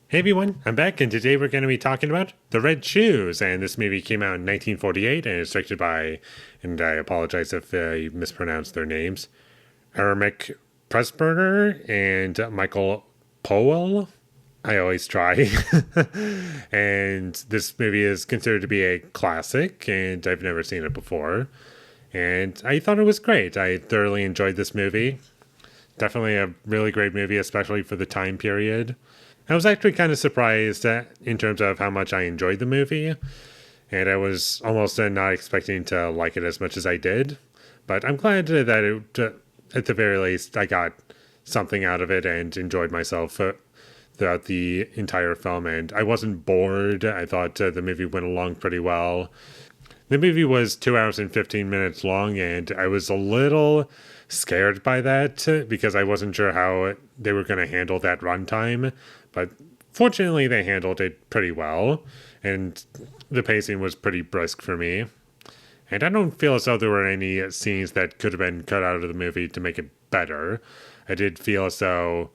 Hey everyone, I'm back, and today we're going to be talking about The Red Shoes. And this movie came out in 1948 and is directed by, and I apologize if I mispronounced their names, Ermic Pressburger and Michael Powell. I always try. And this movie is considered to be a classic, and I've never seen it before. And I thought it was great. I thoroughly enjoyed this movie. Definitely a really great movie, especially for the time period. I was actually kind of surprised in terms of how much I enjoyed the movie, and I was almost not expecting to like it as much as I did. But I'm glad that at the very least, I got something out of it and enjoyed myself throughout the entire film. And I wasn't bored. I thought the movie went along pretty well. The movie was 2 hours and 15 minutes long, and I was a little scared by that because I wasn't sure how they were going to handle that runtime. But fortunately, they handled it pretty well, and the pacing was pretty brisk for me. And I don't feel as though there were any scenes that could have been cut out of the movie to make it better. I did feel as though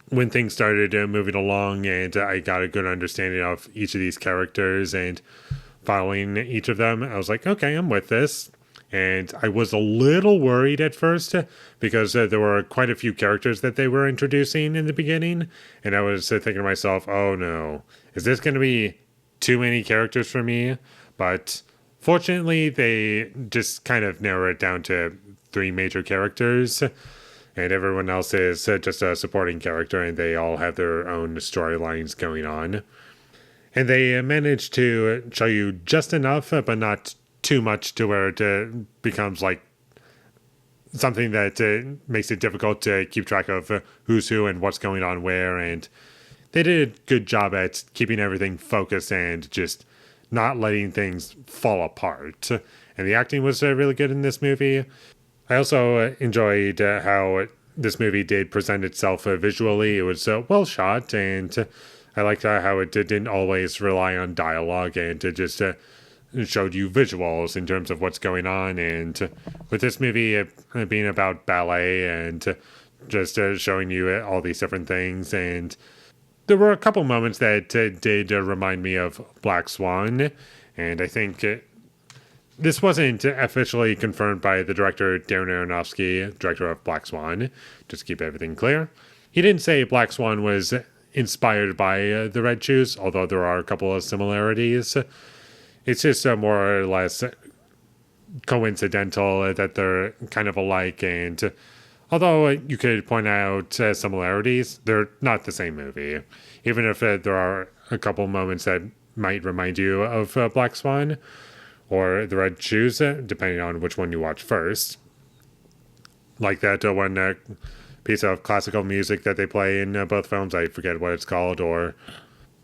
when things started moving along and I got a good understanding of each of these characters and following each of them, I was like, okay, I'm with this. And I was a little worried at first because there were quite a few characters that they were introducing in the beginning. And I was thinking to myself, oh no, is this going to be too many characters for me? But fortunately, they just kind of narrow it down to three major characters. And everyone else is just a supporting character, and they all have their own storylines going on. And they managed to show you just enough, but not too much to where it becomes like something that makes it difficult to keep track of who's who and what's going on where. And they did a good job at keeping everything focused and just not letting things fall apart. And the acting was really good in this movie. I also enjoyed how this movie did present itself visually. It was well shot, and I liked how it didn't always rely on dialogue and it just showed you visuals in terms of what's going on. And with this movie being about ballet and just showing you all these different things, and there were a couple moments that did remind me of Black Swan, and I think this wasn't officially confirmed by the director Darren Aronofsky, director of Black Swan, just to keep everything clear. He didn't say Black Swan was inspired by The Red Shoes, although there are a couple of similarities. It's just more or less coincidental that they're kind of alike, and although you could point out similarities, they're not the same movie. Even if there are a couple moments that might remind you of Black Swan or The Red Shoes, depending on which one you watch first. Like that one piece of classical music that they play in both films, I forget what it's called, or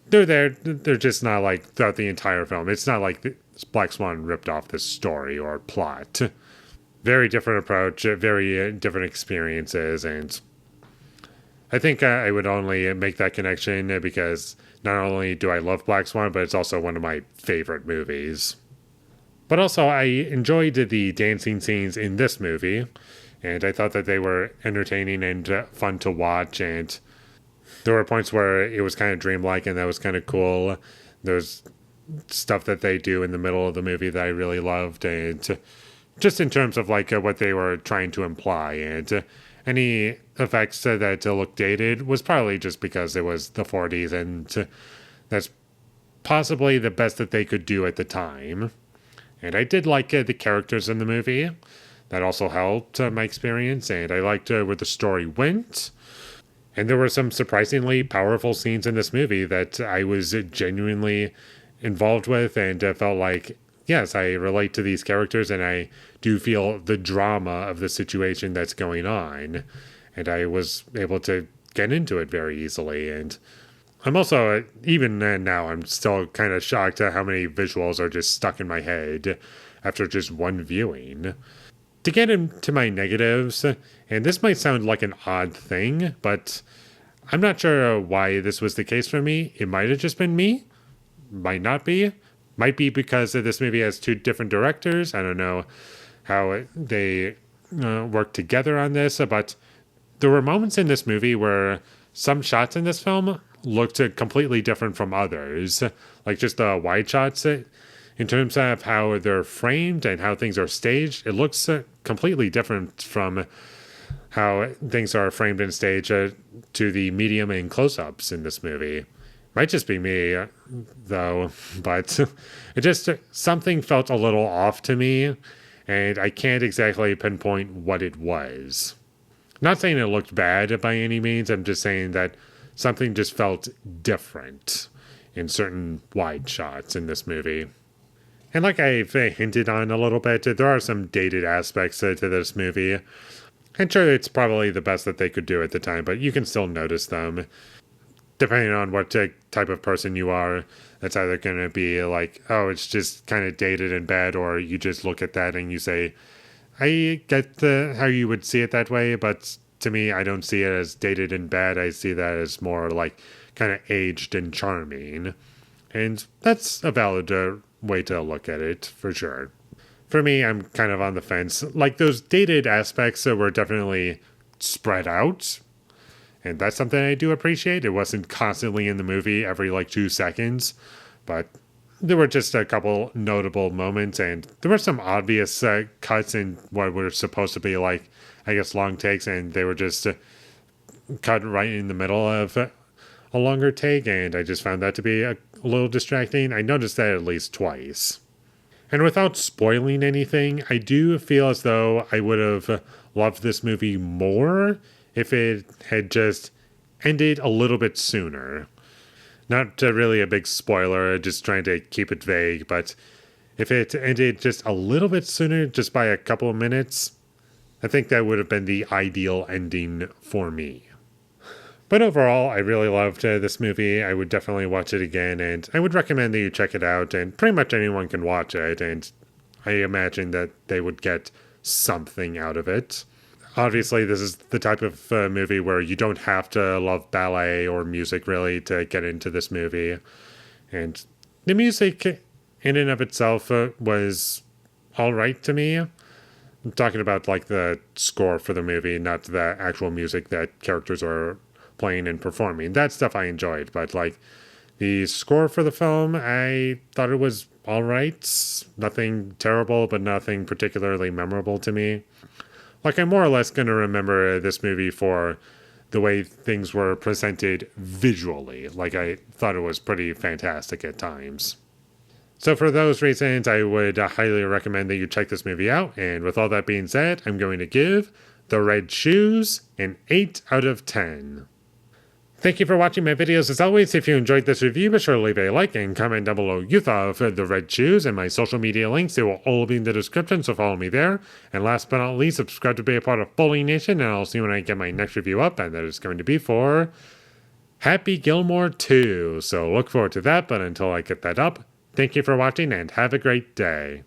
they're just not like throughout the entire film. It's not like Black Swan ripped off the story or plot. Very different approach, very different experiences, and I think I would only make that connection because not only do I love Black Swan, but it's also one of my favorite movies. But also, I enjoyed the dancing scenes in this movie, and I thought that they were entertaining and fun to watch, and there were points where it was kind of dreamlike, and that was kind of cool. There's stuff that they do in the middle of the movie that I really loved, and just in terms of like what they were trying to imply, and any effects that looked dated was probably just because it was the 40s, and that's possibly the best that they could do at the time. And I did like the characters in the movie. That also helped my experience, and I liked where the story went. And there were some surprisingly powerful scenes in this movie that I was genuinely involved with and felt like, yes, I relate to these characters and I do feel the drama of the situation that's going on. And I was able to get into it very easily. And I'm also, even now, I'm still kind of shocked at how many visuals are just stuck in my head after just one viewing. To get into my negatives, and this might sound like an odd thing, but I'm not sure why this was the case for me. It might have just been me. Might not be. Might be because this movie has two different directors. I don't know how they work together on this, but there were moments in this movie where some shots in this film looked completely different from others. Like just the wide shots, in terms of how they're framed and how things are staged, it looks completely different from how things are framed and staged to the medium and close-ups in this movie. Might just be me, though, but it just, something felt a little off to me, and I can't exactly pinpoint what it was. Not saying it looked bad by any means, I'm just saying that something just felt different in certain wide shots in this movie. And like I've hinted on a little bit, there are some dated aspects to this movie. I'm sure it's probably the best that they could do at the time, but you can still notice them. Depending on what type of person you are, that's either going to be like, oh, it's just kind of dated and bad, or you just look at that and you say, I get how you would see it that way, but to me, I don't see it as dated and bad. I see that as more like kind of aged and charming. And that's a valid way to look at it, for sure. For me, I'm kind of on the fence. Like, those dated aspects were definitely spread out. And that's something I do appreciate. It wasn't constantly in the movie every, 2 seconds. But there were just a couple notable moments. And there were some obvious cuts in what were supposed to be, long takes. And they were just cut right in the middle of a longer take. And I just found that to be a little distracting. I noticed that at least twice. And without spoiling anything, I do feel as though I would have loved this movie more if it had just ended a little bit sooner. Not really a big spoiler, just trying to keep it vague, but if it ended just a little bit sooner, just by a couple of minutes, I think that would have been the ideal ending for me. But overall, I really loved this movie. I would definitely watch it again, and I would recommend that you check it out, and pretty much anyone can watch it, and I imagine that they would get something out of it. Obviously, this is the type of movie where you don't have to love ballet or music, really, to get into this movie. And the music, in and of itself, was all right to me. I'm talking about, the score for the movie, not the actual music that characters are playing and performing. That stuff I enjoyed, but the score for the film, I thought it was all right. Nothing terrible, but nothing particularly memorable to me. I'm more or less going to remember this movie for the way things were presented visually. I thought it was pretty fantastic at times. So for those reasons, I would highly recommend that you check this movie out. And with all that being said, I'm going to give The Red Shoes an 8 out of 10. Thank you for watching my videos. As always, if you enjoyed this review, be sure to leave a like and comment down below you thought of The Red Shoes, and my social media links. They will all be in the description, so follow me there. And last but not least, subscribe to be a part of Foley Nation, and I'll see you when I get my next review up, and that is going to be for Happy Gilmore 2. So look forward to that, but until I get that up, thank you for watching and have a great day.